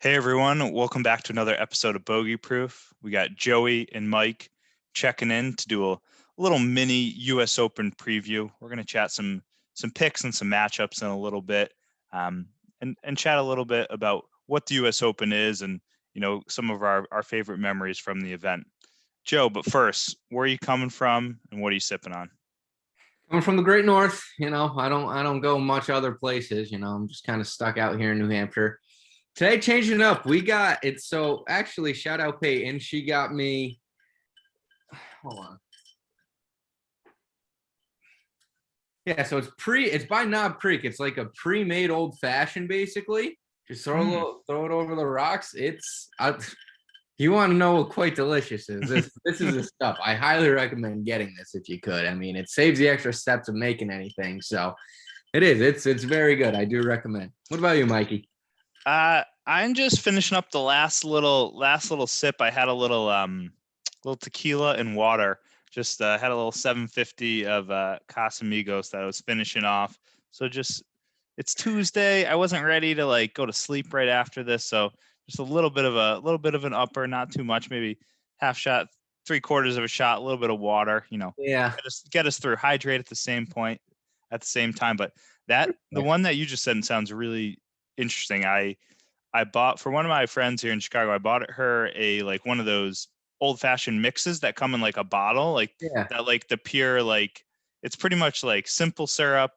Hey everyone, welcome back to another episode of Bogey Proof. We got Joey and Mike checking in to do a little mini U.S. Open preview. We're going to chat some picks and some matchups in a little bit, and chat a little bit about what the U.S. Open is and some of our favorite memories from the event. Joe, but first, where are you coming from and what are you sipping on? I'm from the Great North. I don't go much other places. I'm just kind of stuck out here in New Hampshire. Today, changing it up, we got it. So actually, shout out Peyton. She got me. Hold on. Yeah, so it's by Knob Creek. It's like a pre-made old fashioned, basically. Just throw it over the rocks. You want to know what quite delicious is. This is the stuff. I highly recommend getting this if you could. I mean, it saves the extra steps of making anything. So it is. It's very good. I do recommend. What about you, Mikey? I'm just finishing up the last little sip. I had a little tequila and water. Just had a little 750 of Casamigos that I was finishing off. So just it's Tuesday. I wasn't ready to like go to sleep right after this, so just a little bit of an upper, not too much, maybe half shot, three quarters of a shot, a little bit of water. Yeah. Get us through, hydrate at the same point, at the same time. But the one that you just said sounds really interesting. I bought for one of my friends here in Chicago. I bought her like one of those old fashioned mixes that come in like a bottle, like Yeah. that, like the pure, like it's pretty much like simple syrup,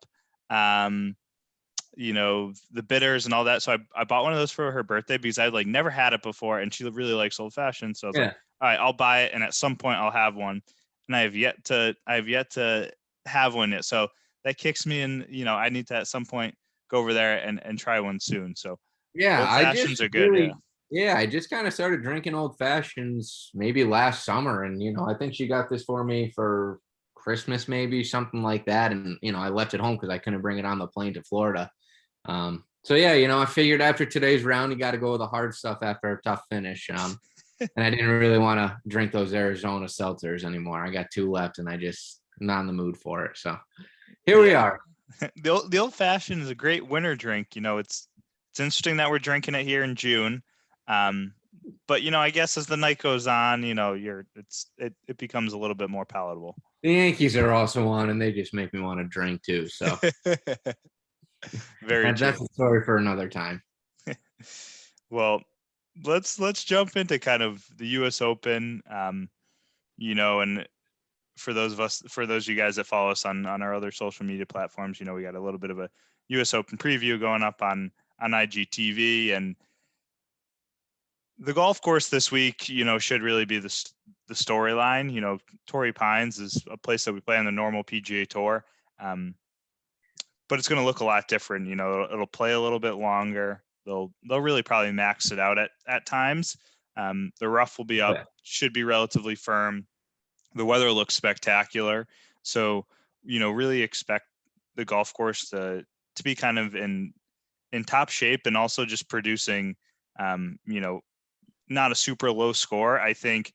um, the bitters and all that. So I bought one of those for her birthday because I'd like never had it before, and she really likes old fashioned. So I was like, Yeah. all right, I'll buy it, and at some point I'll have one. And I have yet to have one yet. So that kicks me in. I need to at some point go over there and try one soon. So Yeah. old I fashions just are good. Yeah. really, yeah, I just kind of started drinking old fashions maybe last summer. And, I think she got this for me for Christmas, maybe something like that. And, I left it home because I couldn't bring it on the plane to Florida. So yeah, I figured after today's round, you got to go with the hard stuff after a tough finish. And I didn't really want to drink those Arizona seltzers anymore. I got two left, and I'm not in the mood for it. So here we Yeah. are. The old fashioned is a great winter drink. It's interesting that we're drinking it here in June. Um, but I guess as the night goes on, it becomes a little bit more palatable. The Yankees are also on, and they just make me want to drink too. So Very that's true. a story for another time. Well, let's jump into kind of the U.S. Open. And for those of you guys that follow us on our other social media platforms, we got a little bit of a U.S. Open preview going up on IGTV, and the golf course this week, should really be the storyline. Torrey Pines is a place that we play on the normal PGA Tour, but it's going to look a lot different. It'll play a little bit longer. They'll really probably max it out at times. The rough will be up, should be relatively firm. The weather looks spectacular, so really expect the golf course to be kind of in top shape, and also just producing, not a super low score. I think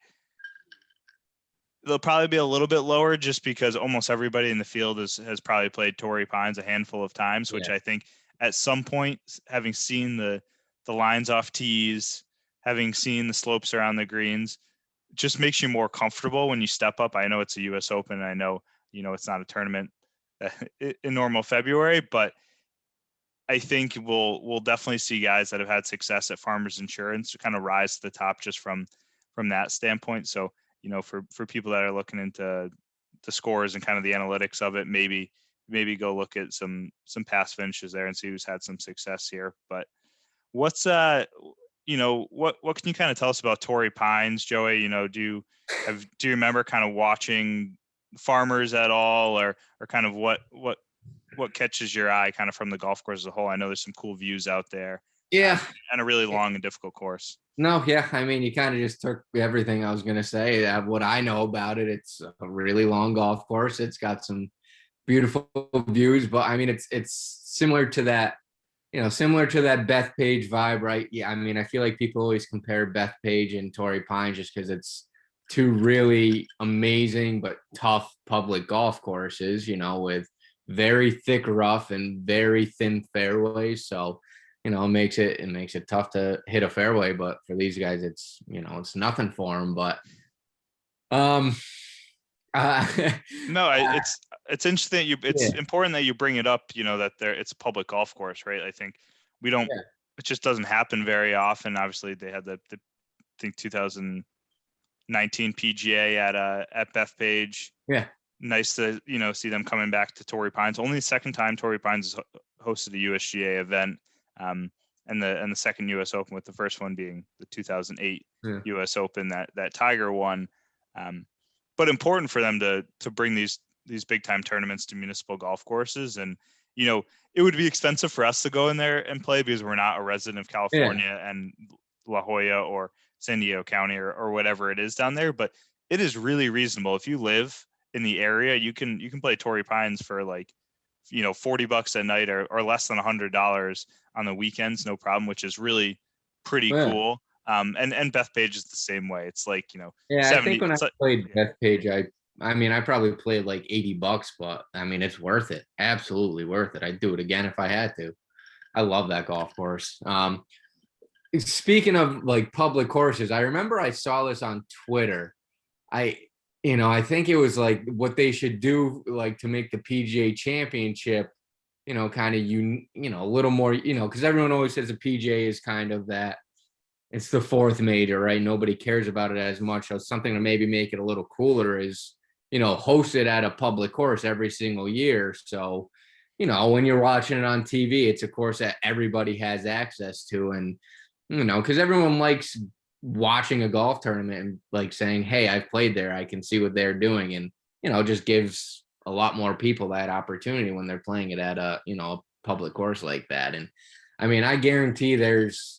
they'll probably be a little bit lower just because almost everybody in the field has probably played Torrey Pines a handful of times, which I think at some point, having seen the lines off tees, having seen the slopes around the greens, just makes you more comfortable when you step up. I know it's a U.S. Open, and I know, it's not a tournament in normal February, but I think we'll definitely see guys that have had success at Farmers Insurance to kind of rise to the top just from that standpoint. So, for people that are looking into the scores and kind of the analytics of it, maybe go look at some past finishes there and see who's had some success here. But what's what can you kind of tell us about Torrey Pines, Joey? Do you remember kind of watching Farmers at all, or kind of what catches your eye kind of from the golf course as a whole? I know there's some cool views out there. Yeah. And a really long and difficult course. No, yeah. I mean, you kind of just took everything I was going to say. What I know about it, it's a really long golf course. It's got some beautiful views, but I mean, it's similar to that, similar to that Bethpage vibe, right? Yeah. I mean, I feel like people always compare Bethpage and Torrey Pines just because it's two really amazing but tough public golf courses, with very thick rough and very thin fairways. So makes it tough to hit a fairway. But for these guys, it's nothing for them. But um, uh, No, it's interesting. It's yeah, important that you bring it up. That it's a public golf course, right? I think we don't. yeah, It just doesn't happen very often. Obviously, they had the I think 2019 PGA at Bethpage. yeah, Nice to see them coming back to Torrey Pines. Only the second time Torrey Pines has hosted a USGA event, and the second U.S. Open, with the first one being the 2008 yeah. U.S. Open that Tiger won. But important for them to bring these big time tournaments to municipal golf courses, and it would be expensive for us to go in there and play because we're not a resident of California and La Jolla or San Diego County or whatever it is down there. But it is really reasonable if you live in the area. You can play Torrey Pines for like $40 a night or less than $100 on the weekends, no problem, which is really pretty Yeah. cool. And Bethpage is the same way. It's like Yeah, I think 70. when I It's like, played yeah. Bethpage, I mean, I probably played like $80, but I mean, it's worth it. Absolutely worth it. I'd do it again if I had to. I love that golf course. Speaking of like public courses, I remember I saw this on Twitter. I, I think it was like what they should do, like to make the PGA Championship, kind of a little more, because everyone always says the PGA is kind of that. It's the fourth major, right? Nobody cares about it as much. So something to maybe make it a little cooler is, host it at a public course every single year. So, when you're watching it on TV, it's a course that everybody has access to. And, because everyone likes watching a golf tournament and like saying, hey, I've played there. I can see what they're doing. And, just gives a lot more people that opportunity when they're playing it at a public course like that. And I mean, I guarantee there's,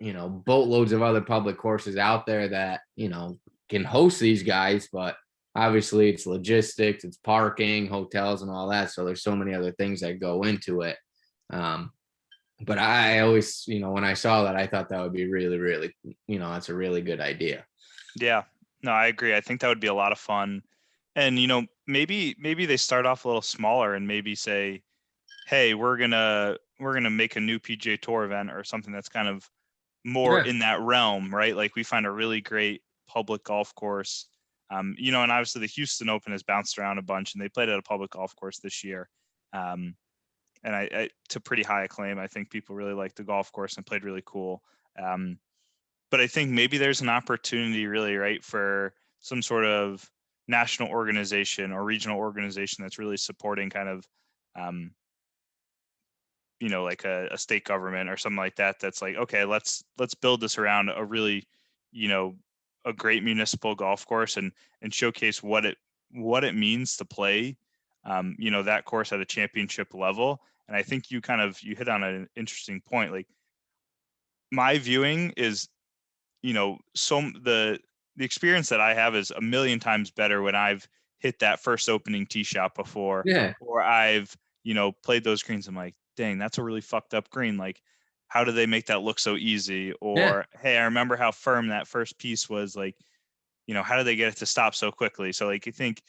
boatloads of other public courses out there that, can host these guys, but obviously it's logistics, it's parking, hotels, and all that. So there's so many other things that go into it. But I always, when I saw that, I thought that would be really, really, that's a really good idea. Yeah, no, I agree. I think that would be a lot of fun. And maybe they start off a little smaller and maybe say, hey, we're gonna make a new PGA Tour event or something that's kind of more Yeah. in that realm, right? Like we find a really great public golf course, and obviously the Houston Open has bounced around a bunch, and they played at a public golf course this year, and I to pretty high acclaim. I think people really liked the golf course and played really cool. But I think maybe there's an opportunity, really, right, for some sort of national organization or regional organization that's really supporting kind of like a state government or something like that, that's like, okay, let's build this around a really you know a great municipal golf course and showcase what it means to play that course at a championship level. And I think you hit on an interesting point. Like my viewing is, so the experience that I have is a million times better when I've hit that first opening tee shot before, Yeah. or I've played those greens. I'm like, dang, that's a really fucked up green. Like, how do they make that look so easy? Yeah. Or hey, I remember how firm that first piece was. Like, how do they get it to stop so quickly? So like, you think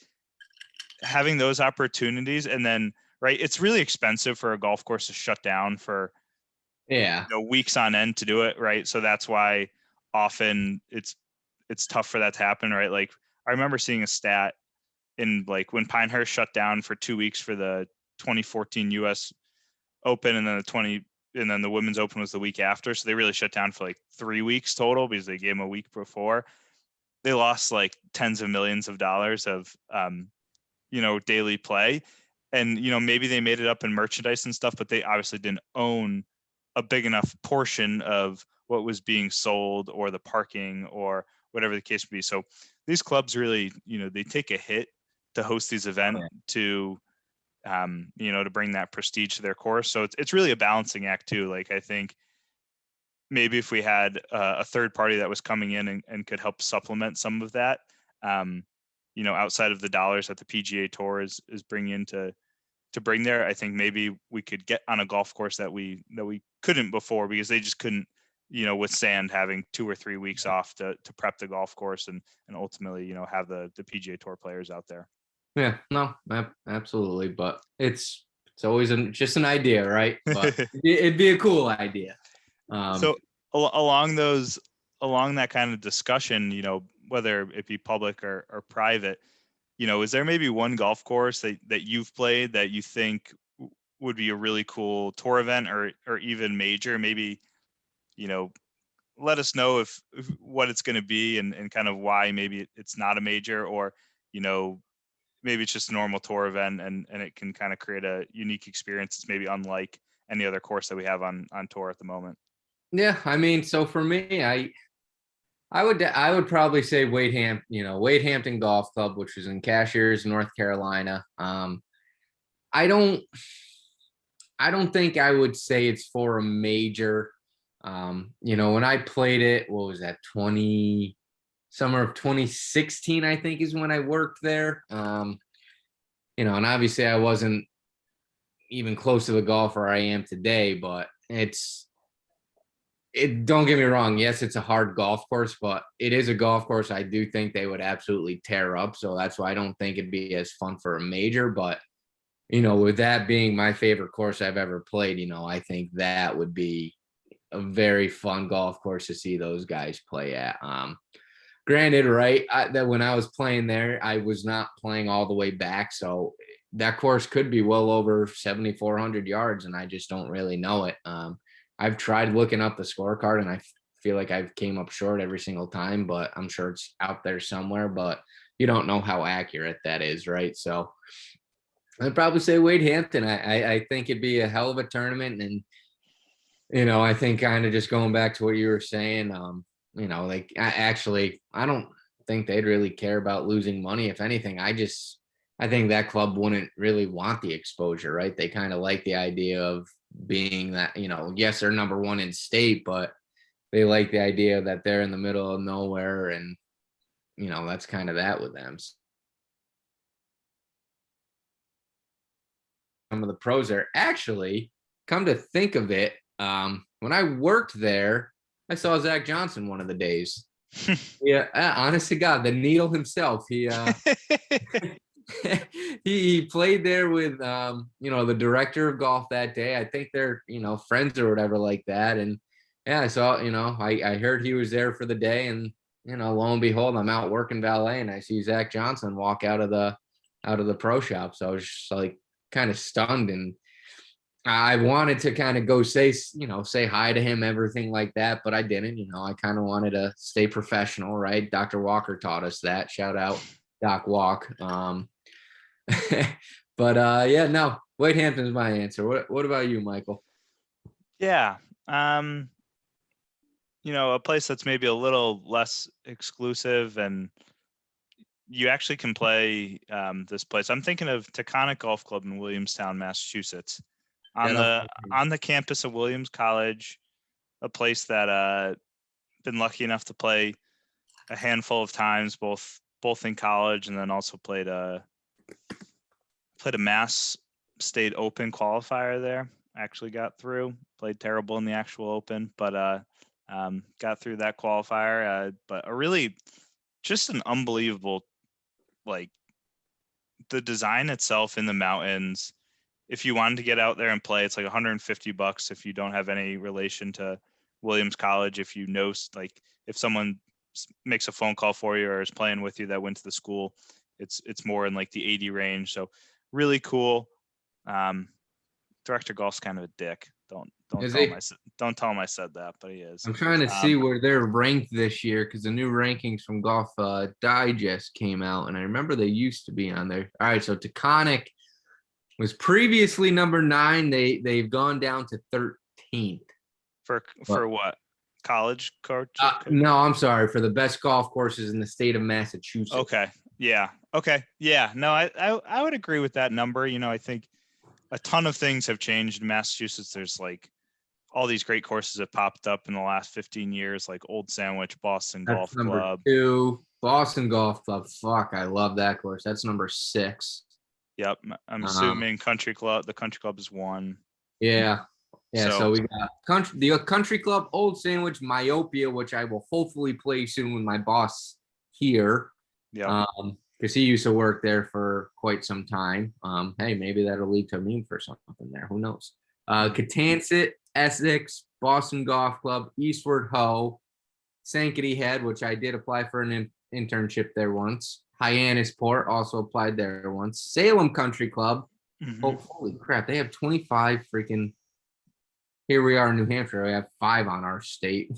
having those opportunities, and then right, it's really expensive for a golf course to shut down for Yeah. weeks on end to do it, right? So that's why often it's tough for that to happen, right? Like I remember seeing a stat in like when Pinehurst shut down for 2 weeks for the 2014 U.S. Open, and then the Women's Open was the week after. So they really shut down for like 3 weeks total because they gave them a week before. They lost like tens of millions of dollars of daily play, and maybe they made it up in merchandise and stuff, but they obviously didn't own a big enough portion of what was being sold or the parking or whatever the case would be. So these clubs really, they take a hit to host these events to to bring that prestige to their course. So it's really a balancing act too. Like I think maybe if we had a third party that was coming in and could help supplement some of that, outside of the dollars that the PGA Tour is bringing in to bring there, I think maybe we could get on a golf course that we couldn't before because they just couldn't, withstand having 2 or 3 weeks off to prep the golf course and ultimately, have the PGA Tour players out there. Yeah. No, absolutely. But it's It's always just an idea, right? But it'd be a cool idea. So along that kind of discussion, whether it be public or private, is there maybe one golf course that you've played that you think would be a really cool tour event or even major? Maybe, let us know if what it's going to be and kind of why maybe it's not a major, or, maybe it's just a normal tour event and it can kind of create a unique experience. It's maybe unlike any other course that we have on tour at the moment. Yeah, I mean, so for me, I would probably say Wade Hampton Golf Club, which is in Cashiers, North Carolina. I don't think I would say it's for a major. When I played it, what was that, summer of 2016, I think is when I worked there. And obviously I wasn't even close to the golfer I am today, but don't get me wrong. Yes, it's a hard golf course, but it is a golf course I do think they would absolutely tear up. So that's why I don't think it'd be as fun for a major. But, with that being my favorite course I've ever played, I think that would be a very fun golf course to see those guys play at. Granted, right, that when I was playing there, I was not playing all the way back. So that course could be well over 7,400 yards, and I just don't really know it. I've tried looking up the scorecard, and I feel like I've came up short every single time, but I'm sure it's out there somewhere, but you don't know how accurate that is, right? So I'd probably say Wade Hampton. I think it'd be a hell of a tournament. And, I think kind of just going back to what you were saying, I don't think they'd really care about losing money. If anything, I think that club wouldn't really want the exposure, right? They kind of like the idea of being that, yes, they're number one in state, but they like the idea that they're in the middle of nowhere. And, that's kind of that with them. Some of the pros are actually, come to think of it, when I worked there, I saw Zach Johnson one of the days. Yeah, honest to God, the needle himself. He he played there with the director of golf that day. I think they're friends or whatever like that. And yeah, I saw I heard he was there for the day, and lo and behold, I'm out working valet and I see Zach Johnson walk out of the pro shop. So I was just like kind of stunned, and I wanted to kind of go say hi to him, everything like that, but I didn't. I kind of wanted to stay professional, right? Dr. Walker taught us that. Shout out Doc Walk. But yeah, no, Wade Hampton's my answer. What about you, Michael? Yeah. A place that's maybe a little less exclusive, and you actually can play this place. I'm thinking of Taconic Golf Club in Williamstown, Massachusetts, on the campus of Williams College, a place that been lucky enough to play a handful of times, both in college, and then also played a Mass State Open qualifier there. Actually got through. Played terrible in the actual Open, but got through that qualifier. But a really just an unbelievable, like, the design itself in the mountains. If you wanted to get out there and play, it's like $150 if you don't have any relation to Williams College. If like, if someone makes a phone call for you or is playing with you that went to the school, it's more in like the 80 range. So really cool. Director Golf's kind of a dick. Don't tell him I said that, but he is. I'm trying to see where they're ranked this year, because the new rankings from Golf Digest came out, and I remember they used to be on there. All right, so Taconic was previously number 9. They've gone down to 13th. For what? College coach? No, I'm sorry, for the best golf courses in the state of Massachusetts. Okay. Yeah. Okay. Yeah. No, I would agree with that number. I think a ton of things have changed in Massachusetts. There's like all these great courses have popped up in the last 15 years, like Old Sandwich, Boston Golf Club. 2, Boston Golf Club. Fuck, I love that course. That's number 6. Yep. I'm assuming Country Club. The Country Club is 1. Yeah. Yeah. So we got the Country Club, Old Sandwich, Myopia, which I will hopefully play soon with my boss here. Yeah. because he used to work there for quite some time. Hey, maybe that'll lead to a meme for something there. Who knows? Catanset, Essex, Boston Golf Club, Eastward Ho, Sankaty Head, which I did apply for an internship there once. Hyannisport also applied there once. Salem Country Club. Oh, holy crap. They have 25 freaking. Here we are in New Hampshire. We have 5 on our state.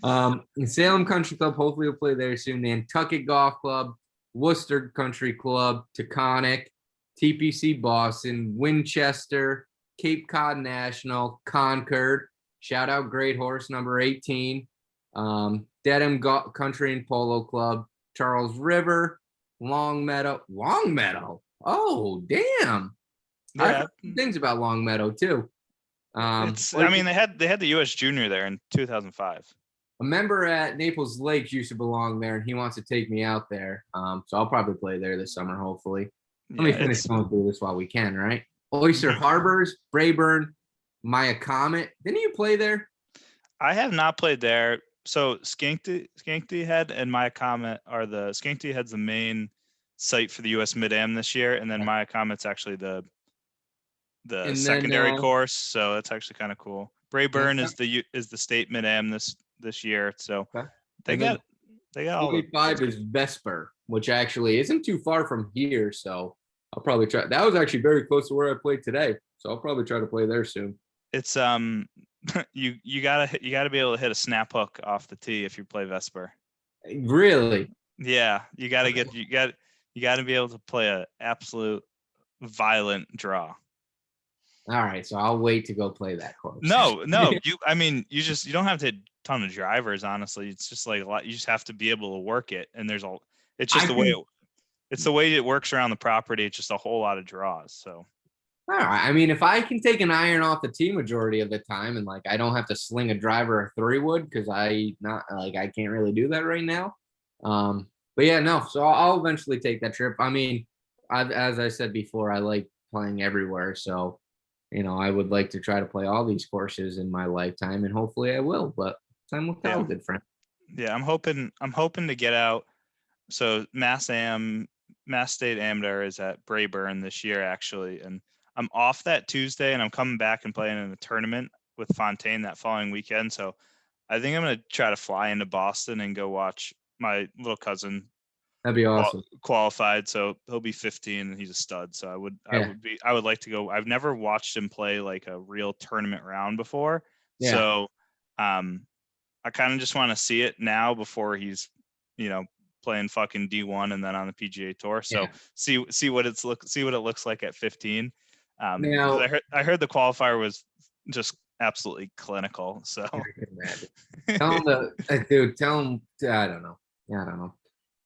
Salem Country Club, hopefully we'll play there soon. Nantucket Golf Club, Worcester Country Club, Taconic, TPC Boston, Winchester, Cape Cod National, Concord. Shout out Great Horse number 18. Dedham Country and Polo Club, Charles River, Longmeadow. Oh, damn. Yeah. I've heard things about Longmeadow too. They had the U.S. Junior there in 2005. A member at Naples Lakes used to belong there, and he wants to take me out there. So I'll probably play there this summer, hopefully. Let me finish going through this while we can, right? Oyster Harbors, Brayburn, Maya Comet. Didn't you play there? I have not played there. So Skankty Head and Maya Comet are the Skankty Head's the main site for the U.S. Mid-Am this year, and then Maya Comet's actually the secondary course. So that's actually kind of cool. Brayburn is the state Mid-Am this year. So they got all the 45 is Vesper, which actually isn't too far from here. So I'll probably try. That was actually very close to where I played today. So I'll probably try to play there soon. It's you gotta be able to hit a snap hook off the tee if you play Vesper. Really? Yeah, you gotta be able to play an absolute violent draw. All right, so I'll wait to go play that course. No, you don't have to hit a ton of drivers, honestly. It's just like a lot. You just have to be able to work it, and it's the way it works around the property. It's just a whole lot of draws. So, all right. I mean, if I can take an iron off the tee majority of the time, and like I don't have to sling a driver or 3-wood because I can't really do that right now. But yeah, no. So I'll eventually take that trip. I mean, as I said before, I like playing everywhere. So, I would like to try to play all these courses in my lifetime, and hopefully I will. But time will tell, good friend. Yeah, I'm hoping to get out. So Mass State Amateur is at Brayburn this year, actually, and I'm off that Tuesday, and I'm coming back and playing in a tournament with Fontaine that following weekend. So I think I'm gonna try to fly into Boston and go watch my little cousin. That'd be awesome. Qualified, so he'll be 15 and he's a stud. So I would like to go. I've never watched him play like a real tournament round before. Yeah. So I kind of just want to see it now before he's, playing fucking D1 and then on the PGA Tour. So see what it looks like at 15. Now, I heard the qualifier was just absolutely clinical. So tell him I don't know.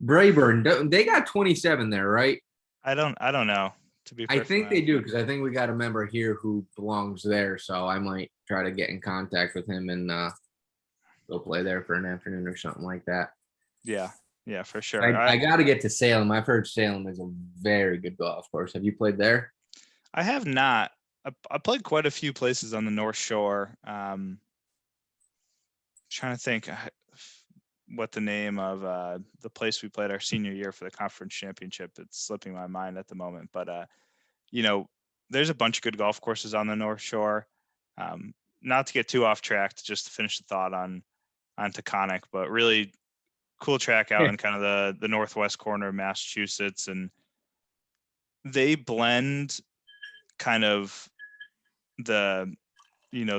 Brayburn, they got 27 there, right? I don't know. To be, I think they do, because I think we got a member here who belongs there, so I might try to get in contact with him and go play there for an afternoon or something like that. Yeah, for sure. I got to get to Salem. I've heard Salem is a very good golf course. Have you played there? I have not. I played quite a few places on the North Shore. Trying to think what the name of the place we played our senior year for the conference championship. It's slipping my mind at the moment, but there's a bunch of good golf courses on the North Shore. Not to get too off track, just to finish the thought on Taconic, but really cool track out in kind of the northwest corner of Massachusetts, and they blend kind of the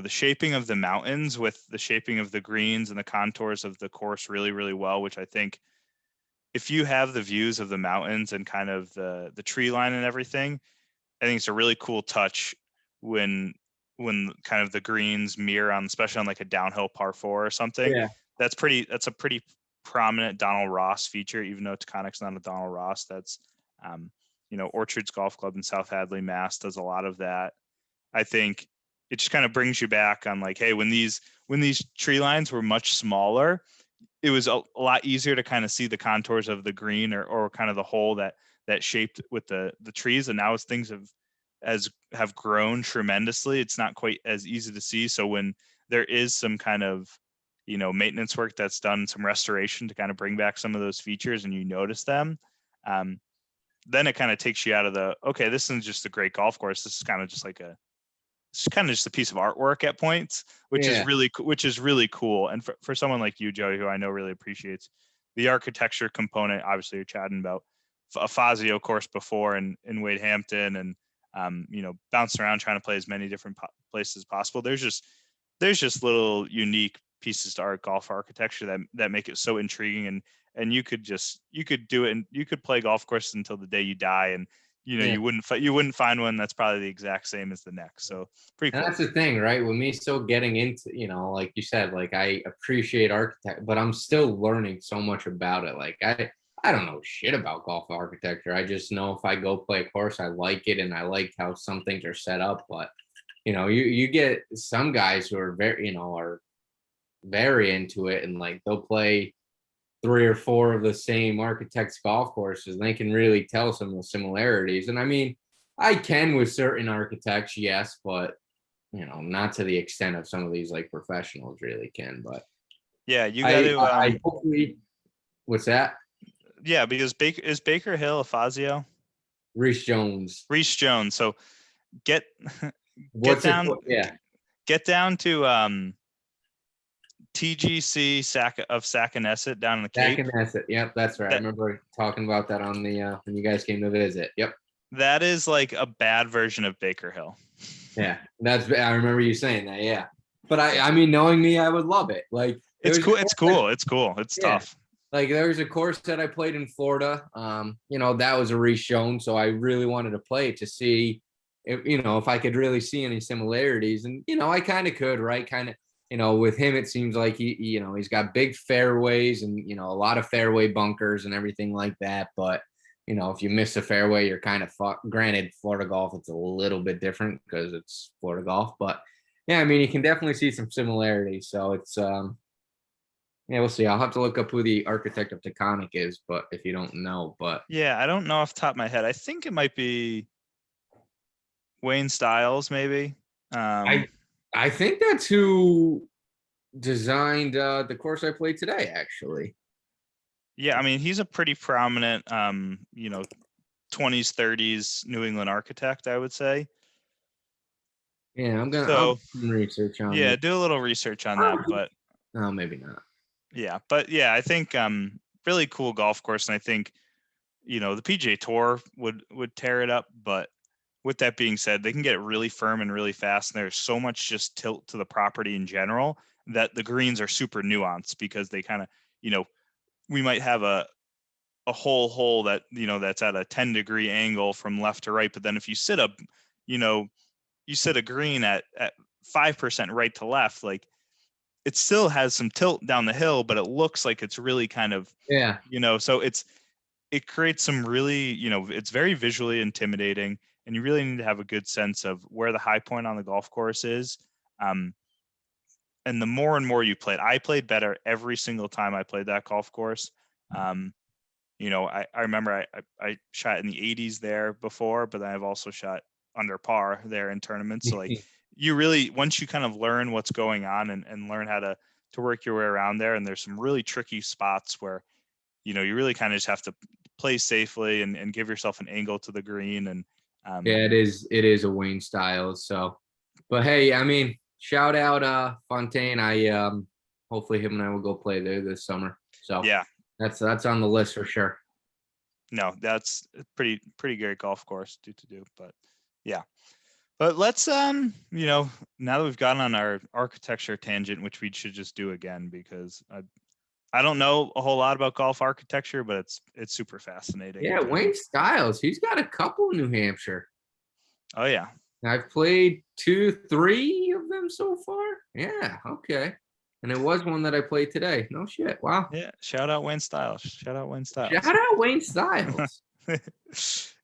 shaping of the mountains with the shaping of the greens and the contours of the course really, really well, which I think if you have the views of the mountains and kind of the tree line and everything, I think it's a really cool touch when kind of the greens mirror on, especially on like a downhill par 4 or something. Yeah. That's a pretty prominent Donald Ross feature, even though Taconic's not a Donald Ross. That's, Orchards Golf Club in South Hadley, Mass does a lot of that. I think it just kind of brings you back on like, hey, when these tree lines were much smaller, it was a lot easier to kind of see the contours of the green or kind of the hole that shaped with the trees. And now as things have grown tremendously, it's not quite as easy to see. So when there is some kind of, maintenance work that's done, some restoration to kind of bring back some of those features and you notice them, then it kind of takes you out of okay, this isn't just a great golf course. This is kind of just it's kind of just a piece of artwork at points, which is really cool. And for someone like you, Joey, who I know really appreciates the architecture component, obviously you're chatting about a Fazio course before in Wade Hampton, and bouncing around trying to play as many different places as possible. There's just little unique pieces to art golf architecture that make it so intriguing, and you could do it, and you could play golf courses until the day you die, and you wouldn't find one that's probably the exact same as the next. So pretty cool. And that's the thing, right? With me still getting into, like you said, like I appreciate architect, but I'm still learning so much about it. Like I don't know shit about golf architecture. I just know if I go play a course, I like it, and I like how some things are set up. But you get some guys who are very into it, and like they'll play 3 or 4 of the same architect's golf courses, and they can really tell some of the similarities. And I mean, I can with certain architects, yes, but not to the extent of some of these like professionals really can. But yeah, you got to. I hopefully, what's that? Yeah, because Baker Hill a Fazio? Reese Jones. So get down to TGC Sacanesset down in the Cape. Sacanesset, yep, that's right. I remember talking about that on the when you guys came to visit. Yep. That is like a bad version of Baker Hill. Yeah, I remember you saying that. Yeah, but I mean, knowing me, I would love it. Like it's cool. It's tough. Like there was a course that I played in Florida. That was a Reese Jones, so I really wanted to play it to see if I could really see any similarities, and I kind of could, right? Kind of. With him, it seems like he's got big fairways and, a lot of fairway bunkers and everything like that. But, if you miss a fairway, you're kind of fucked. Granted, Florida golf, it's a little bit different because it's Florida golf. But, yeah, I mean, you can definitely see some similarities. So it's, we'll see. I'll have to look up who the architect of Taconic is, but if you don't know. But yeah, I don't know off the top of my head. I think it might be Wayne Stiles, maybe. I think that's who designed the course I played today, actually. Yeah, I mean, he's a pretty prominent, 20s, 30s New England architect, I would say. Yeah, I'm gonna do some research on. Yeah, do a little research on that, but no, maybe not. Yeah, but yeah, I think really cool golf course, and I think the PGA Tour would tear it up, but with that being said, they can get it really firm and really fast, and there's so much just tilt to the property in general that the greens are super nuanced because they kind of, we might have a whole hole that, that's at a 10-degree angle from left to right, but then if you sit a green at 5% right to left, like it still has some tilt down the hill, but it looks like it's really kind of, so it creates some really, it's very visually intimidating. And you really need to have a good sense of where the high point on the golf course is. And the more and more you play it, I played better every single time I played that golf course. I remember I shot in the 80s there before, but then I've also shot under par there in tournaments. So like you really, once you kind of learn what's going on and learn how to work your way around there, and there's some really tricky spots where, you really kind of just have to play safely and give yourself an angle to the green. And it is a Wayne Stiles. So, but hey, I mean, shout out Fontaine. I hopefully him and I will go play there this summer. So yeah, that's on the list for sure. No, that's a pretty great golf course to do. But yeah, but let's now that we've gotten on our architecture tangent, which we should just do again because I don't know a whole lot about golf architecture, but it's super fascinating. Yeah, Wayne Stiles, he's got a couple in New Hampshire. Oh yeah, I've played 2, 3 of them so far. Yeah, okay. And it was one that I played today. No shit. Wow. Yeah. Shout out Wayne Stiles. Shout out Wayne Stiles.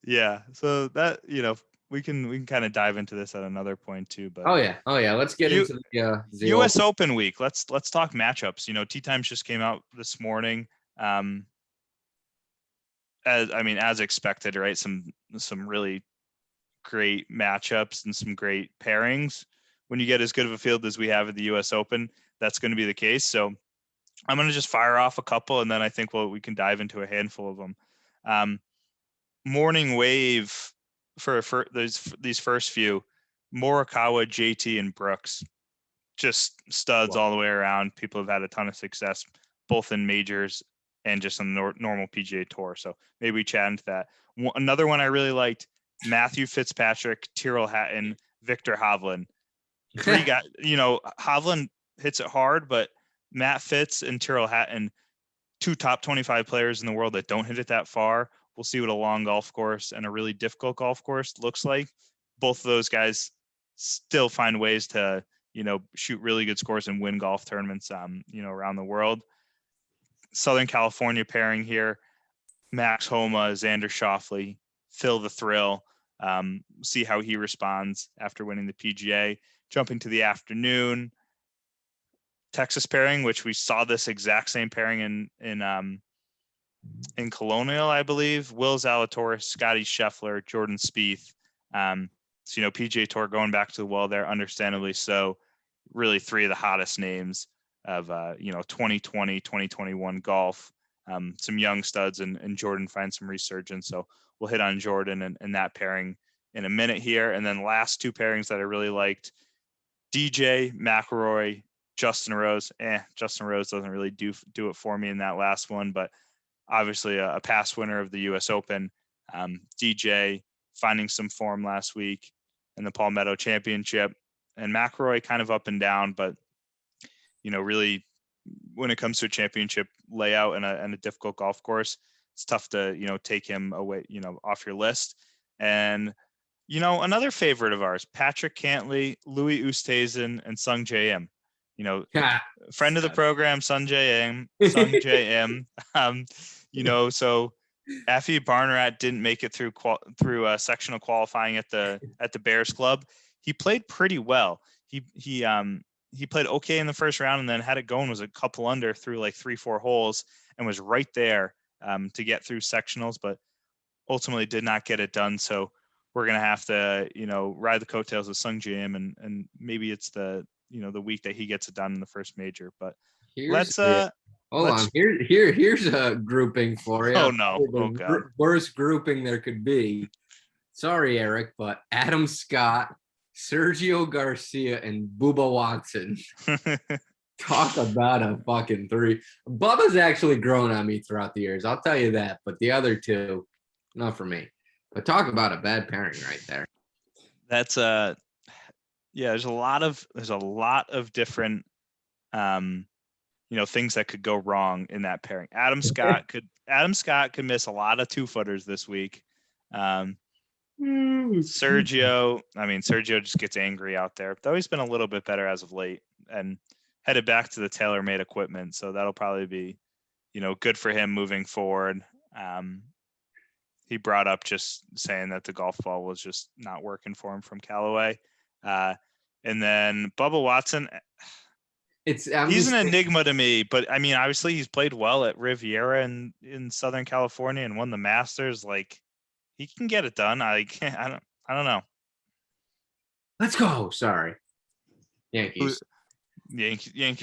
Yeah. So that we can kind of dive into this at another point too. But oh yeah. Let's get into the U.S. Open week. Let's talk matchups. Tee Times just came out this morning. As expected, right? Some really great matchups and some great pairings. When you get as good of a field as we have at the U.S. Open, that's going to be the case. So I'm going to just fire off a couple, and then I think we can dive into a handful of them. morning wave for these first few, Morikawa, JT, and Brooks, just studs all the way around. People have had a ton of success, both in majors and just on the normal PGA Tour. So maybe we chat into that. Another one I really liked, Matthew Fitzpatrick, Tyrrell Hatton, Victor Hovland. Three guys, Hovland hits it hard, but Matt Fitz and Tyrrell Hatton, two top 25 players in the world that don't hit it that far. We'll see what a long golf course and a really difficult golf course looks like. Both of those guys still find ways to, shoot really good scores and win golf tournaments, around the world. Southern California pairing here, Max Homa, Xander Schauffele, Phil the Thrill. See how he responds after winning the PGA. Jumping to the afternoon, Texas pairing, which we saw this exact same pairing in Colonial, I believe. Will Zalatoris, Scotty Scheffler, Jordan Spieth. So, PGA Tour going back to the well there, understandably so. Really three of the hottest names of, 2020, 2021 golf. Some young studs, and Jordan finds some resurgence. So we'll hit on Jordan and that pairing in a minute here. And then last two pairings that I really liked, DJ, McIlroy, Justin Rose. Justin Rose doesn't really do it for me in that last one, but obviously a past winner of the U.S. Open. DJ finding some form last week in the Palmetto Championship, and McIlroy kind of up and down, but really when it comes to a championship layout and a difficult golf course, it's tough to take him away off your list. And another favorite of ours, Patrick Cantley, Louis Oosthuizen, and Sung J M. Friend of the program, Sung J M. So Effie Barnerat didn't make it through sectional qualifying at the Bears Club. He played pretty well. He played okay in the first round, and then had it going, was a couple under through like 3-4 holes, and was right there to get through sectionals, but ultimately did not get it done. So we're gonna have to ride the coattails of Sung J M, and maybe it's the week that he gets it done in the first major. But here's a grouping for you. Oh no! Oh god! Worst grouping there could be. Sorry, Eric, but Adam Scott, Sergio Garcia, and Bubba Watson. Talk about a fucking three. Bubba's actually grown on me throughout the years, I'll tell you that. But the other two, not for me. But talk about a bad pairing right there. That's there's a lot of different things that could go wrong in that pairing. Adam Scott could miss a lot of 2-footers this week. Sergio just gets angry out there, though he's been a little bit better as of late and headed back to the TaylorMade equipment. So that'll probably be, good for him moving forward. He brought up just saying that the golf ball was just not working for him from Callaway. And then Bubba Watson, he's an enigma to me, but I mean, obviously he's played well at Riviera and in Southern California and won the Masters. Like, he can get it done. I don't know. Let's go. Sorry. Yankees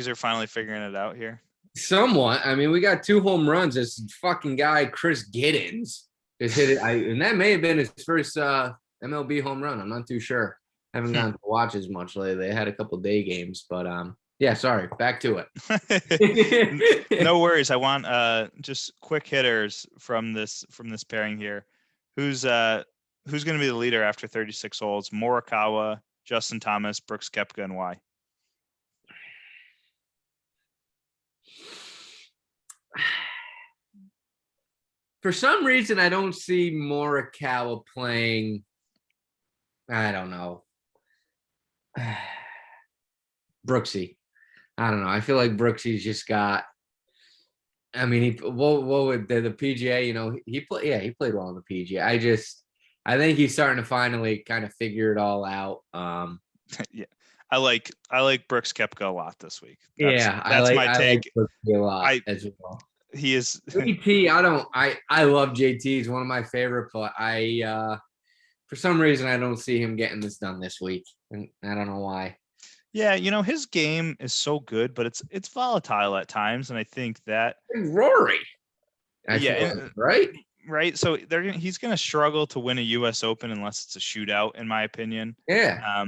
are finally figuring it out here. Somewhat. I mean, we got 2 home runs. This fucking guy, Chris Giddens, just hit it. And that may have been his first MLB home run. I'm not too sure. Haven't gotten to watch as much lately. They had a couple day games, but sorry. Back to it. No worries. I want just quick hitters from this pairing here. Who's going to be the leader after 36 holes? Morikawa, Justin Thomas, Brooks Koepka, and why? For some reason, I don't see Morikawa playing. I don't know. Brooksy. I don't know. I feel like Brooksy's just got. I mean, what would the PGA? He played well on the PGA. I think he's starting to finally kind of figure it all out. Yeah, I like Brooks Koepka a lot this week. That's my take. I like Brooksy a lot as well. He is JT. I love JT. He's one of my favorite, but for some reason I don't see him getting this done this week, and I don't know why. Yeah, his game is so good, but it's volatile at times, and I think that Rory. Right? right. So he's going to struggle to win a U.S. Open unless it's a shootout, in my opinion. Yeah.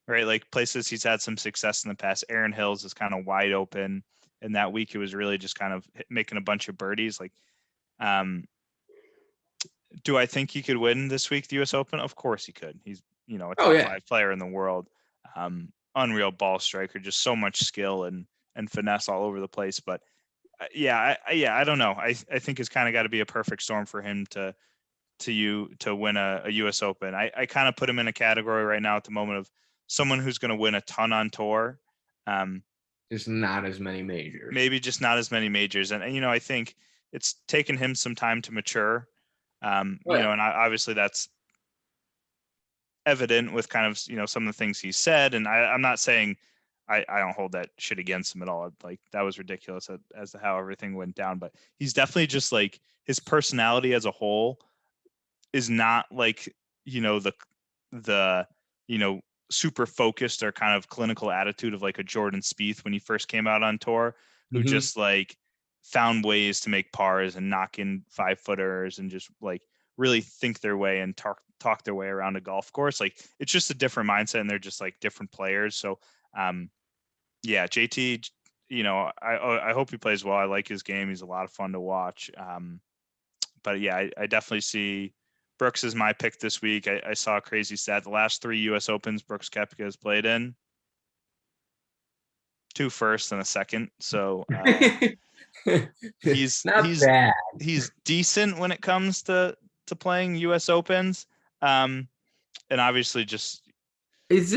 Right. Like places he's had some success in the past. Aaron Hills is kind of wide open. And that week it was really just kind of making a bunch of birdies. Like, do I think he could win this week, the U.S. Open? Of course he could. He's, a top 5 player in the world. Unreal ball striker, just so much skill and finesse all over the place. But I don't know. I think it's kind of got to be a perfect storm for him to win a U.S. Open. I kind of put him in a category right now at the moment of someone who's going to win a ton on tour. Just not as many majors. Maybe just not as many majors. And I think it's taken him some time to mature. And obviously that's evident with kind of, some of the things he said. And I'm not saying I don't hold that shit against him at all. Like that was ridiculous as to how everything went down, but he's definitely just like his personality as a whole is not like, the super focused or kind of clinical attitude of like a Jordan Spieth when he first came out on tour, who just like found ways to make pars and knock in 5-footers and just like really think their way and talk their way around a golf course. Like it's just a different mindset and they're just like different players. So JT, I hope he plays well. I like his game. He's a lot of fun to watch. But yeah, I definitely see Brooks is my pick this week. I saw a crazy stat. The last 3 U.S. Opens Brooks Koepka has played in, 2 first and a second. So he's bad. He's decent when it comes to playing U.S. Opens. And obviously just his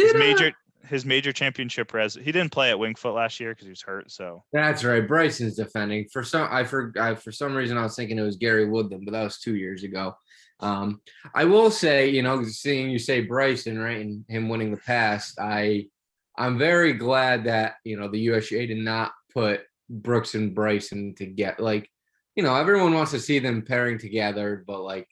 major championship he didn't play at Winged Foot last year because he was hurt. So that's right. Bryson's defending. For some reason I was thinking it was Gary Woodland, but that was 2 years ago. I will say, seeing you say Bryson, right, and him winning the past, I'm very glad that, the USGA did not put Brooks and Bryson together. Like, everyone wants to see them pairing together, but like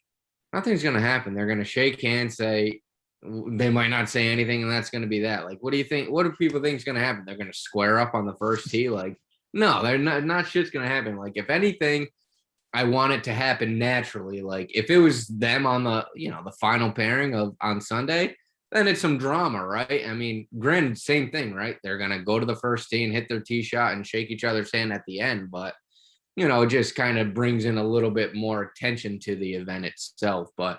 nothing's going to happen. They're going to shake hands, they might not say anything, and that's going to be that. Like, what do you think? What do people think is going to happen? They're going to square up on the first tee? Like, no, they're not shit's going to happen. Like, if anything, I want it to happen naturally. Like if it was them on the, the final pairing on Sunday, then it's some drama, right? I mean, granted, same thing, right? They're going to go to the first tee and hit their tee shot and shake each other's hand at the end. But, it just kind of brings in a little bit more attention to the event itself. But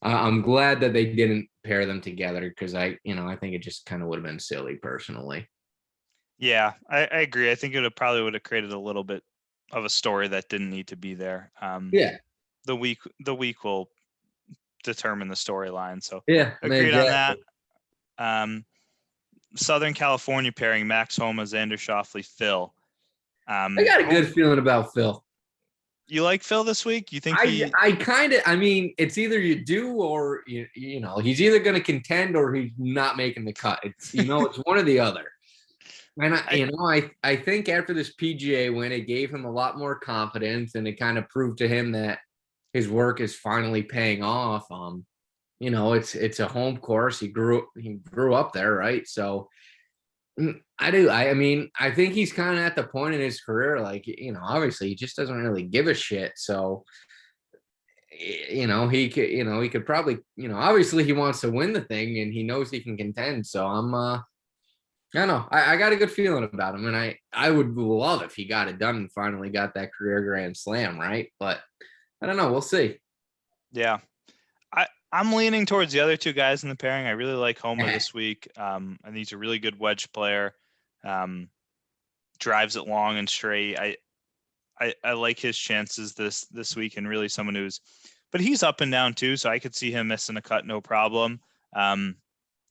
I'm glad that they didn't pair them together because I think it just kind of would have been silly personally. Yeah, I agree. I think it probably would have created a little bit of a story that didn't need to be there. The week will determine the storyline. So agreed on that. Southern California pairing: Max Homa, Xander Schauffele, Phil. I got a good feeling about Phil. You like Phil this week? You think it's either you do or he's either going to contend or he's not making the cut. It's it's one or the other. And I think after this PGA win, it gave him a lot more confidence, and it kind of proved to him that his work is finally paying off. It's a home course. He grew up there, right? So I think he's kind of at the point in his career, like, obviously he just doesn't really give a shit. So, he could probably, obviously he wants to win the thing and he knows he can contend. So I don't know. I got a good feeling about him, and I would love if he got it done and finally got that career Grand Slam, right? But I don't know. We'll see. Yeah. I'm leaning towards the other 2 guys in the pairing. I really like Homa this week. I think he's a really good wedge player. Drives it long and straight. I like his chances this week, and really someone but he's up and down too, so I could see him missing a cut, no problem.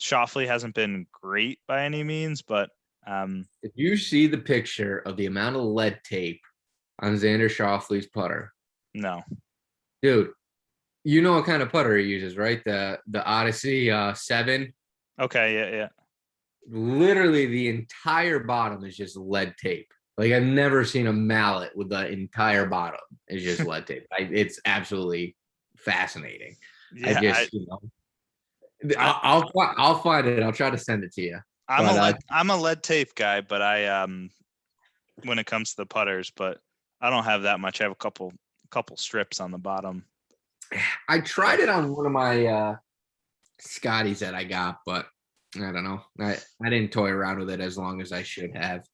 Schauffele hasn't been great by any means, but if you see the picture of the amount of lead tape on Xander Schauffele's putter, no, dude, you know what kind of putter he uses, right? The Odyssey 7. Okay, yeah. Literally, the entire bottom is just lead tape. Like I've never seen a mallet with the entire bottom is just lead tape. It's absolutely fascinating. Yeah, I'll find it. I'll try to send it to you. I'm a lead tape guy, but I when it comes to the putters, but I don't have that much. I have a couple strips on the bottom. I tried it on one of my Scotties that I got, but I don't know. I didn't toy around with it as long as I should have.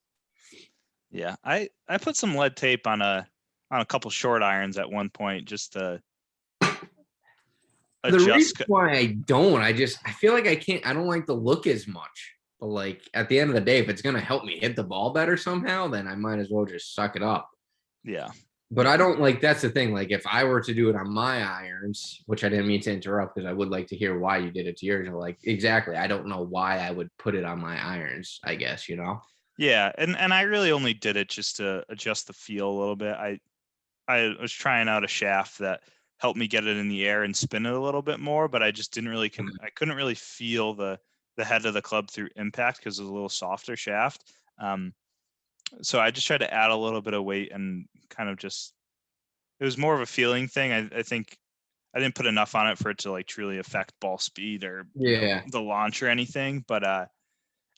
Yeah, I put some lead tape on a couple short irons at one point just to The reason adjust. why I feel like I don't like the look as much. But like at the end of the day, if it's gonna help me hit the ball better somehow, then I might as well just suck it up. Yeah. But I don't like that's the thing. Like if I were to do it on my irons, which I didn't mean to interrupt because I would like to hear why you did it to yours. Like exactly, I don't know why I would put it on my irons, I guess, you know. Yeah, and I really only did it just to adjust the feel a little bit. I was trying out a shaft that helped me get it in the air and spin it a little bit more, but I just didn't really I couldn't really feel the head of the club through impact because it was a little softer shaft. So I just tried to add a little bit of weight and kind of just it was more of a feeling thing. I think I didn't put enough on it for it to like truly affect ball speed or the launch or anything, but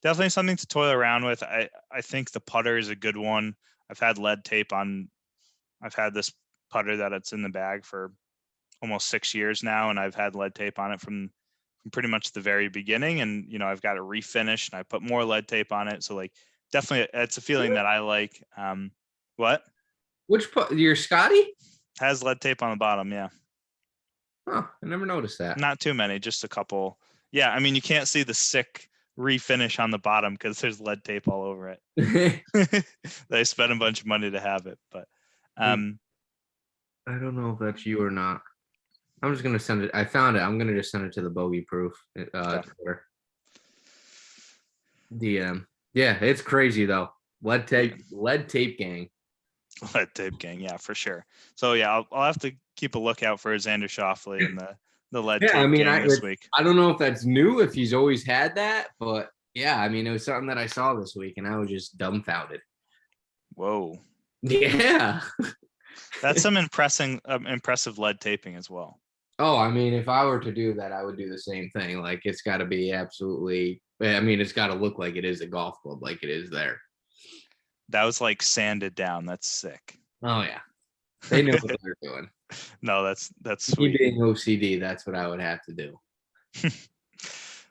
definitely something to toy around with. I think the putter is a good one. I've had lead tape on. I've had this putter that it's in the bag for almost 6 years now, and I've had lead tape on it from pretty much the very beginning. And I've got it refinished, and I put more lead tape on it. So like, definitely, it's a feeling that I like. What? Which your Scotty? Has lead tape on the bottom, yeah. Oh, I never noticed that. Not too many, just a couple. Yeah, I mean, you can't see the sick refinish on the bottom because there's lead tape all over it. They spent a bunch of money to have it, but I don't know if that's you or not. I'm just gonna send it. I found it. I'm gonna just send it to the Bogey proof Twitter. DM. Yeah, it's crazy though. Lead tape gang. Lead tape gang, yeah, for sure. So yeah, I'll have to keep a lookout for Xander Schauffele and the lead tape gang this week. I don't know if that's new, if he's always had that, but yeah, I mean, it was something that I saw this week, and I was just dumbfounded. Whoa. Yeah. That's some impressive lead taping as well. Oh, I mean, if I were to do that, I would do the same thing. Like, it's got to be absolutely. I mean, it's got to look like it is a golf club, like it is there. That was like sanded down. That's sick. Oh yeah, they know what they're doing. No, that's sweet. Me being OCD, that's what I would have to do.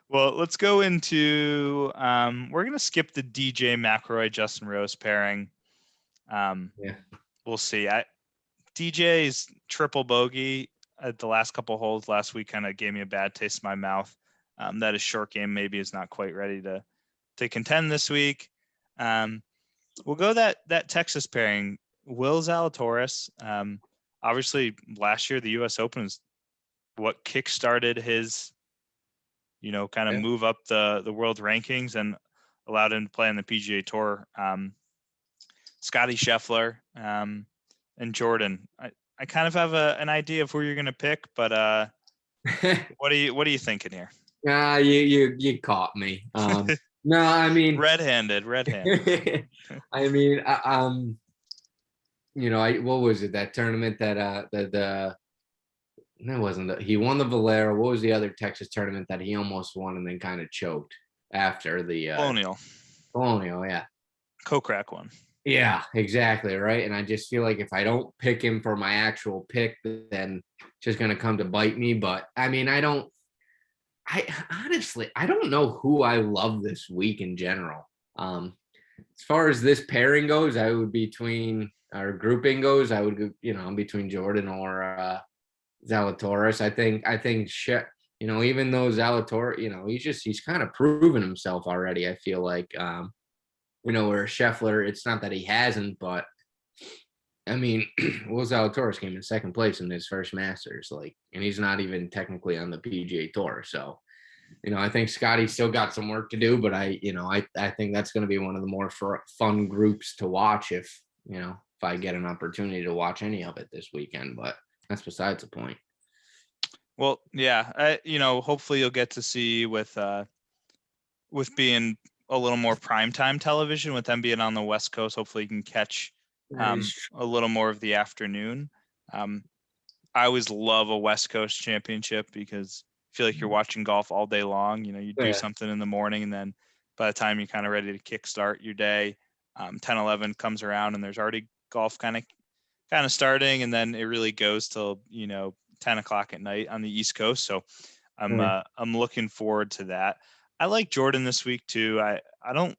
Well, let's go into. We're gonna skip the DJ McIlroy Justin Rose pairing. Yeah, we'll see. DJ's triple bogey at the last couple holes last week kind of gave me a bad taste in my mouth. That his short game maybe is not quite ready to contend this week. We'll go that Texas pairing. Will Zalatoris. Obviously, last year the U.S. Open is what kickstarted his, kind of move up the world rankings and allowed him to play on the PGA Tour. Scotty Scheffler and Jordan. I kind of have an idea of who you're going to pick, but what are you thinking here? You caught me. No, I mean red-handed. I mean, what was it, that tournament that that wasn't he won the Valero. What was the other Texas tournament that he almost won and then kind of choked after the Colonial, yeah. Kokrak one. Yeah, exactly, right. And I just feel like if I don't pick him for my actual pick, then it's just gonna come to bite me. But I mean, I honestly don't know who I love this week in general. As far as this pairing goes, I would between our grouping goes, I would go, I'm between Jordan or Zalatoris. I think even though Zalatoris, he's kind of proven himself already. I feel like where Scheffler, it's not that he hasn't, but I mean, Will Zalatoris came in second place in his first Masters, and he's not even technically on the PGA Tour. So, I think Scotty's still got some work to do, but I think that's going to be one of the more fun groups to watch if I get an opportunity to watch any of it this weekend. But that's besides the point. Well, yeah, hopefully you'll get to see with being a little more primetime television with them being on the West Coast. Hopefully you can catch a little more of the afternoon. I always love a West Coast championship because I feel like you're watching golf all day long. You do something in the morning, and then by the time you're kind of ready to kickstart your day, 10-11 comes around and there's already golf kind of starting, and then it really goes till 10 o'clock at night on the East Coast. So I'm Mm. I'm looking forward to that. I like Jordan this week too. I don't,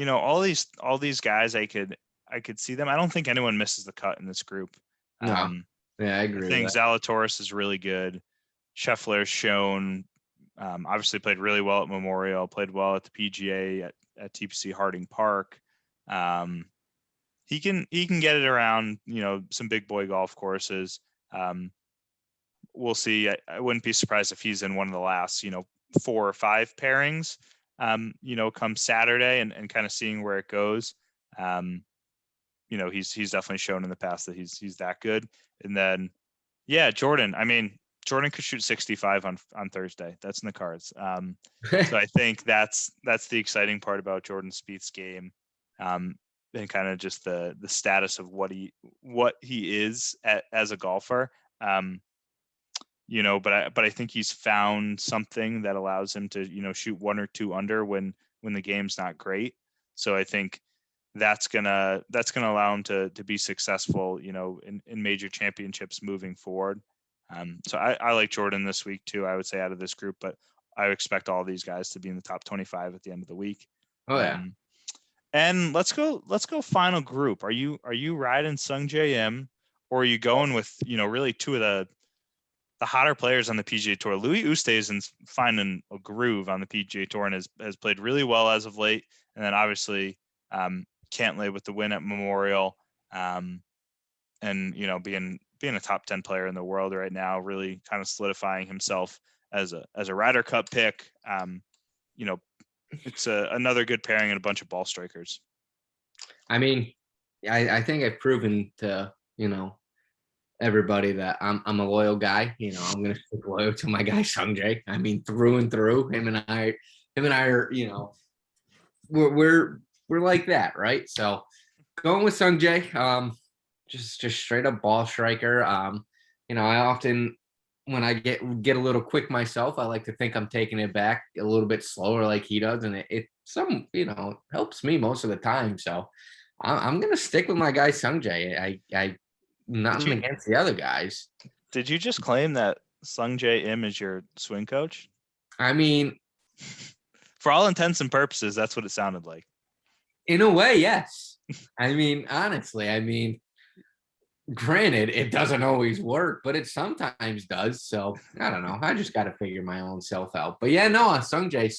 all these guys, I could see them. I don't think anyone misses the cut in this group. No. Yeah, I I agree with think that. Zalatoris is really good. Scheffler's shown, obviously played really well at Memorial, played well at the PGA at TPC Harding Park. He can get it around, some big boy golf courses. We'll see. I wouldn't be surprised if he's in one of the last, 4 or 5 pairings, come Saturday and kind of seeing where it goes. He's definitely shown in the past that he's that good. And then, yeah, Jordan. I mean, Jordan could shoot 65 on Thursday. That's in the cards. So I think that's the exciting part about Jordan Spieth's game, and kind of just the status of what he is as a golfer. But I think he's found something that allows him to, shoot 1 or 2 under when the game's not great. So I think that's gonna allow him to be successful, in major championships moving forward. So I like Jordan this week too, I would say, out of this group, but I expect all these guys to be in the top 25 at the end of the week. Oh yeah. And let's go final group. Are you riding Sung J M, or are you going with, really 2 of the hotter players on the PGA Tour? Louis Oosthuizen's finding a groove on the PGA Tour and has played really well as of late. And then obviously Cantlay with the win at Memorial, and being a top 10 player in the world right now, really kind of solidifying himself as a Ryder Cup pick. It's another good pairing and a bunch of ball strikers. I mean, I think I've proven to, everybody that I'm a loyal guy. I'm gonna stick loyal to my guy Sungjae. I mean, through and through. Him and I are, we're like that, right? So going with Sungjae, just straight up ball striker. I often, when I get a little quick myself, I like to think I'm taking it back a little bit slower like he does, and it helps me most of the time. So I'm gonna stick with my guy Sungjae. I nothing against the other guys. Did you just claim that Sung J M is your swing coach? I mean, for all intents and purposes, that's what it sounded like. In a way, yes. I mean, honestly, granted, it doesn't always work, but it sometimes does. So I don't know. I just got to figure my own self out. But yeah, no, on Sung Jae,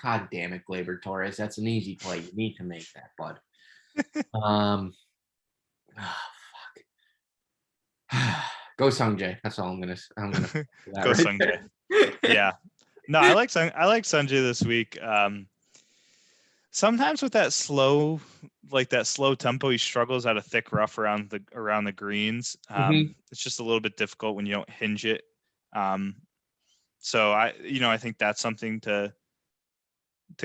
God damn it, Gleyber Torres. That's an easy play. You need to make that, bud. Go Sung Jae. That's all I'm gonna go Sung Jae. Yeah. No, I like Sung Jae this week. Sometimes with that slow tempo, he struggles out of thick rough around the greens. It's just a little bit difficult when you don't hinge it. So I think that's something to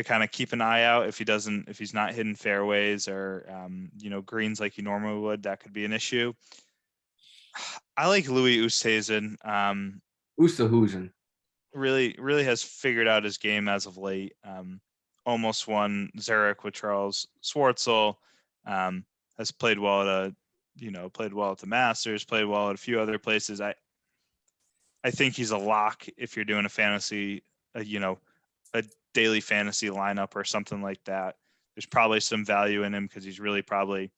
kind of keep an eye out. If he's not hitting fairways or greens like he normally would, that could be an issue. I like Louis Oosthuizen. Oosthuizen really has figured out his game as of late. Almost won Zurich with Charles Schwartzel. Has played well at the Masters, played well at a few other places. I think he's a lock if you're doing a fantasy, a daily fantasy lineup or something like that. There's probably some value in him because he's really probably,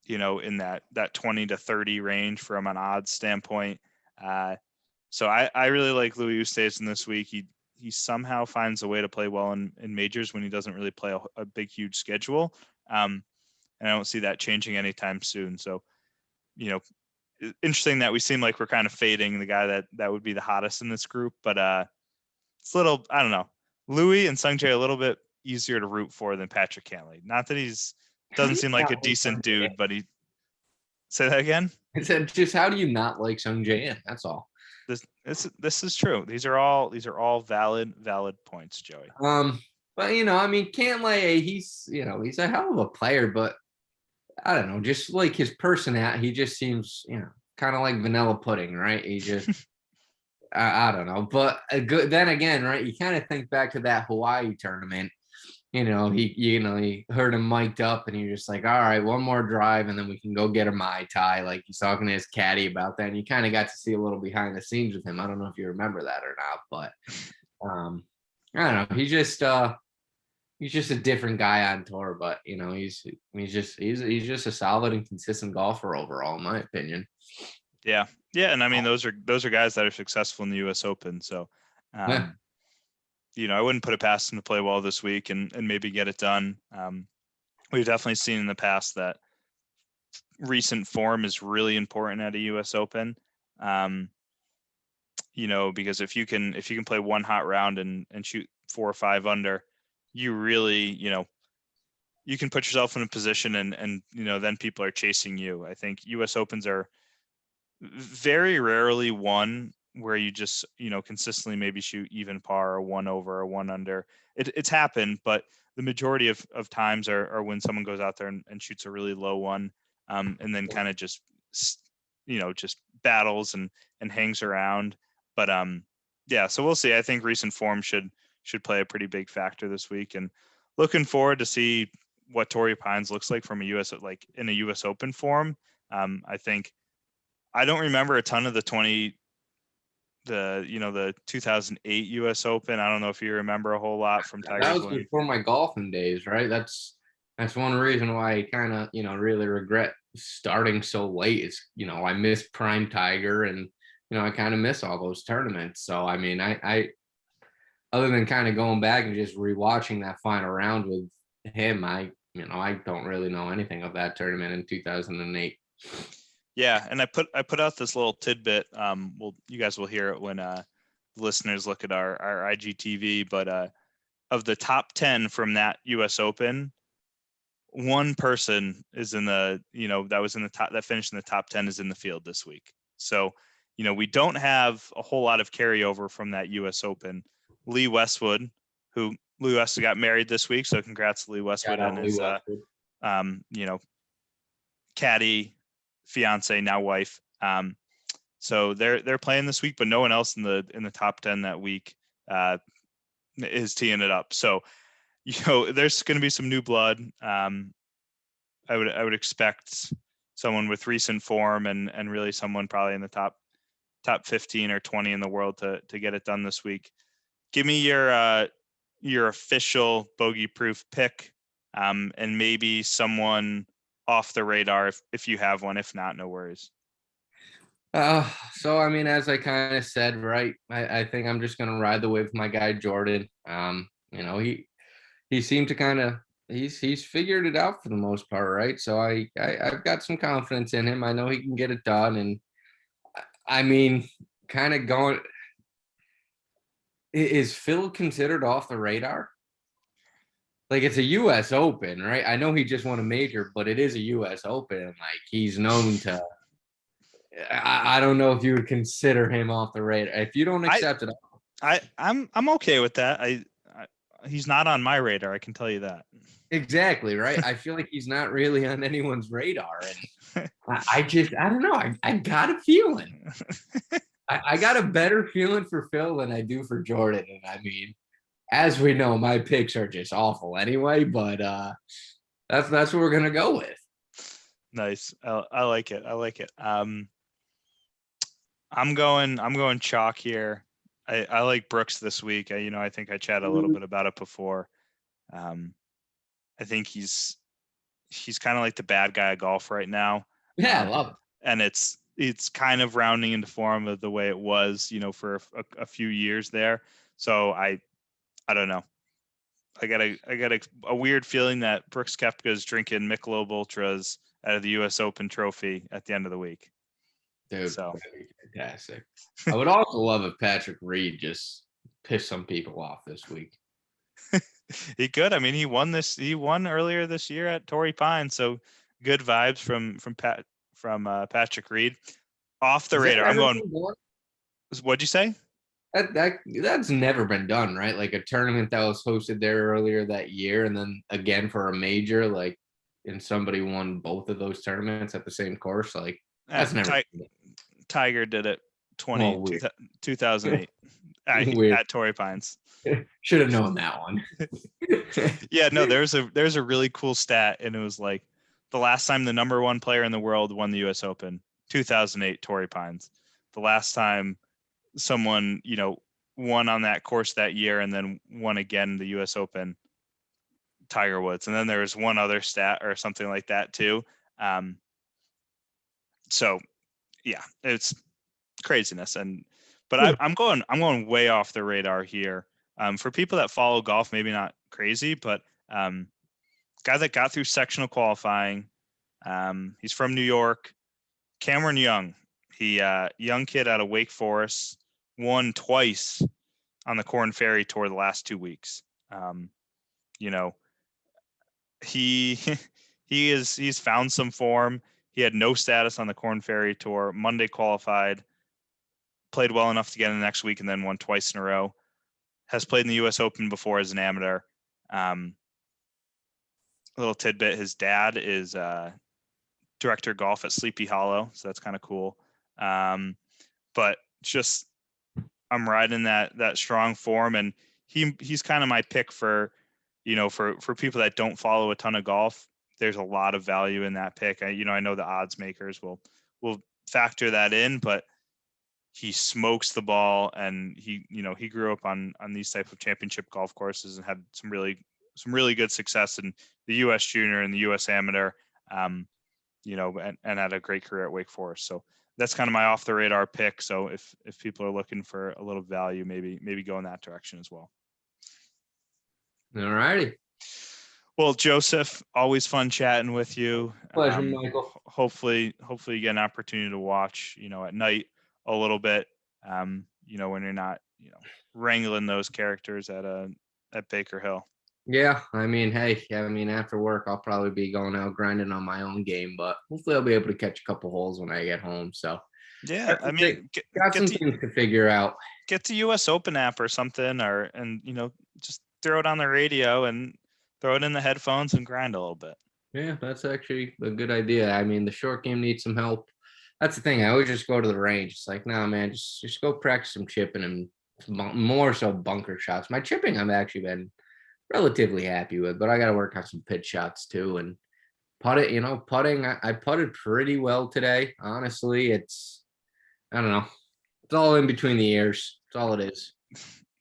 in that 20 to 30 range from an odds standpoint. So I really like Louis Oosthuizen this week. He somehow finds a way to play well in majors when he doesn't really play a big, huge schedule. And I don't see that changing anytime soon. So, interesting that we seem like we're kind of fading the guy that would be the hottest in this group, but it's a little, I don't know, Louis and Sung Jae a little bit easier to root for than Patrick Cantlay. Not that doesn't seem like a decent dude, but he. Say that again. I said, just how do you not like Sung Jae? That's all. This is true. These are all valid points, Joey. But Cantlay, he's a hell of a player, but I don't know, just like his personality, he just seems, kind of like vanilla pudding, right? He just I don't know, but good. Then again, right? You kind of think back to that Hawaii tournament, he heard him mic'd up and you're just like, all right, one more drive and then we can go get a Mai Tai. Like he's talking to his caddy about that. And you kind of got to see a little behind the scenes with him. I don't know if you remember that or not, but I don't know. He's just a different guy on tour, but he's just a solid and consistent golfer overall, in my opinion. Yeah. Yeah. And I mean, those are guys that are successful in the US Open. So, Yeah. I wouldn't put it past him to play well this week and maybe get it done. We've definitely seen in the past that recent form is really important at a US Open. Because if you can play one hot round and shoot 4 or 5 under, you really, you can put yourself in a position and then people are chasing you. I think US Opens are very rarely won where you just, consistently maybe shoot even par or 1 over or 1 under. It's happened, but the majority of times are when someone goes out there and shoots a really low one, and then kind of just battles and hangs around. But yeah, so we'll see. I think recent form should play a pretty big factor this week, and looking forward to see what Torrey Pines looks like from in a US Open form. I think I don't remember a ton of the 2008 US Open. I don't know if you remember a whole lot from Tiger's That was win. before my golfing days, right? That's one reason why I kind of, really regret starting so late is, I miss prime Tiger and, I kind of miss all those tournaments. So, I mean, I other than kind of going back and just rewatching that final round with him, I don't really know anything of that tournament in 2008. Yeah, and I put out this little tidbit. You guys will hear it when listeners look at our IGTV. But of the top 10 from that U.S. Open, one person is in the that was in the top, that finished in the top 10 is in the field this week. So we don't have a whole lot of carryover from that U.S. Open. Lee Westwood got married this week, so congrats to Lee Westwood and his caddy, fiance, now wife. So they're playing this week, but no one else in the top 10 that week is teeing it up. So there's going to be some new blood. I would expect someone with recent form and really someone probably in the top 15 or 20 in the world to get it done this week. Give me your official bogey proof pick, and maybe someone off the radar if you have one. If not, no worries. So I mean, as I kind of said, right, I think I'm just gonna ride the wave with my guy Jordan. He seemed to kind of he's figured it out for the most part, right? So I've got some confidence in him. I know he can get it done, and I mean, kind of going. Is Phil considered off the radar? Like, it's a U.S. Open, right? I know he just won a major, but it is a U.S. Open, and like he's known to. I don't know if you would consider him off the radar. If you don't accept it, I'm okay with that. He's not on my radar. I can tell you that. Exactly, right? I feel like he's not really on anyone's radar, and I don't know. I got a feeling. I got a better feeling for Phil than I do for Jordan, and I mean, as we know, my picks are just awful anyway. But that's what we're gonna go with. Nice. I like it. I like it. I'm going chalk here. I like Brooks this week. I think I chatted a little bit about it before. I think he's kind of like the bad guy of golf right now. Yeah, I love it. And it's kind of rounding into form of the way it was, for a few years there. So I don't know. I got a weird feeling that Brooks Koepka is drinking Michelob Ultras out of the U.S. Open trophy at the end of the week. Dude, so that'd be fantastic. I would also love if Patrick Reed just pissed some people off this week. He could. I mean, he won earlier this year at Torrey Pines, so good vibes from Patrick Reed. Off the radar. I'm going. What'd you say? That's never been done, right? Like a tournament that was hosted there earlier that year, and then again for a major, like, and somebody won both of those tournaments at the same course. Like, that's never. Tiger did it 2008. Weird. at Torrey Pines. Should have known that one. Yeah, no, there's a really cool stat, and it was like the last time the number one player in the world won the U.S. Open, 2008, Torrey Pines. The last time someone, won on that course that year and then won again the U.S. Open, Tiger Woods. And then there was one other stat or something like that too. So yeah, it's craziness. But I'm going way off the radar here. For people that follow golf, maybe not crazy, but guy that got through sectional qualifying. He's from New York, Cameron Young. He young kid out of Wake Forest, won twice on the Corn Ferry Tour the last 2 weeks. He's found some form. He had no status on the Corn Ferry Tour. Monday qualified, played well enough to get in the next week, and then won twice in a row. Has played in the U.S. Open before as an amateur. A little tidbit: his dad is director of golf at Sleepy Hollow, so that's kind of cool. But just I'm riding that strong form, and he's kind of my pick for people that don't follow a ton of golf. There's a lot of value in that pick. I know the odds makers will factor that in, but he smokes the ball, and he grew up on these type of championship golf courses and had some really good success in the U.S. Junior and the U.S. Amateur, and had a great career at Wake Forest. So that's kind of my off the radar pick. So if people are looking for a little value, maybe go in that direction as well. All righty. Well, Joseph, always fun chatting with you. Pleasure, Michael. Hopefully you get an opportunity to watch, at night a little bit, when you're not, wrangling those characters at Baker Hill. Yeah, after work, I'll probably be going out grinding on my own game, but hopefully I'll be able to catch a couple holes when I get home. So yeah, got some things to figure out. Get the U.S. Open app or something, and just throw it on the radio and throw it in the headphones and grind a little bit. Yeah, that's actually a good idea. The short game needs some help. That's the thing. I always just go to the range. It's like, nah, man, just go practice some chipping and more so bunker shots. My chipping I've actually been relatively happy with, but I got to work on some pitch shots too. And putting, I putted pretty well today. Honestly, I don't know. It's all in between the ears. That's all it is.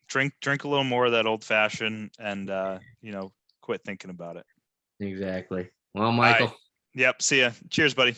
Drink a little more of that old fashioned, and quit thinking about it. Exactly. Well, Michael. Yep. See ya. Cheers, buddy.